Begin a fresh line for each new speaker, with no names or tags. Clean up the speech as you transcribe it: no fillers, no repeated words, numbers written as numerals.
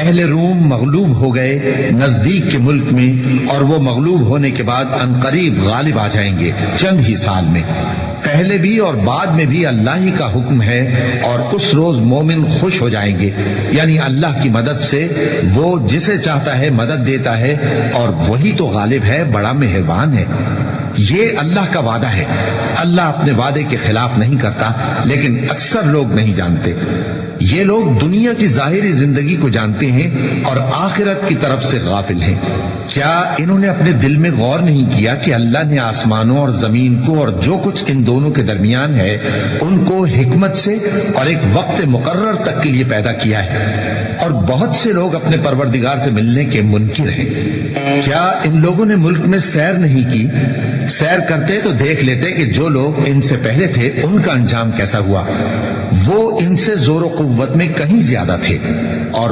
اہل روم مغلوب ہو گئے نزدیک کے ملک میں، اور وہ مغلوب ہونے کے بعد عنقریب غالب آ جائیں گے چند ہی سال میں۔ پہلے بھی اور بعد میں بھی اللہ ہی کا حکم ہے، اور اس روز مومن خوش ہو جائیں گے، یعنی اللہ کی مدد سے وہ جسے چاہتا ہے مدد دیتا ہے، اور وہی تو غالب ہے، بڑا مہربان ہے۔ یہ اللہ کا وعدہ ہے، اللہ اپنے وعدے کے خلاف نہیں کرتا، لیکن اکثر لوگ نہیں جانتے۔ یہ لوگ دنیا کی ظاہری زندگی کو جانتے ہیں اور آخرت کی طرف سے غافل ہیں۔ کیا انہوں نے اپنے دل میں غور نہیں کیا کہ اللہ نے آسمانوں اور زمین کو اور جو کچھ ان دونوں کے درمیان ہے ان کو حکمت سے اور ایک وقت مقرر تک کے لیے پیدا کیا ہے، اور بہت سے لوگ اپنے پروردگار سے ملنے کے منکر ہیں۔ کیا ان لوگوں نے ملک میں سیر نہیں کی؟ سیر کرتے تو دیکھ لیتے کہ جو لوگ ان سے پہلے تھے ان کا انجام کیسا ہوا۔ وہ ان سے زور و قوت میں کہیں زیادہ تھے، اور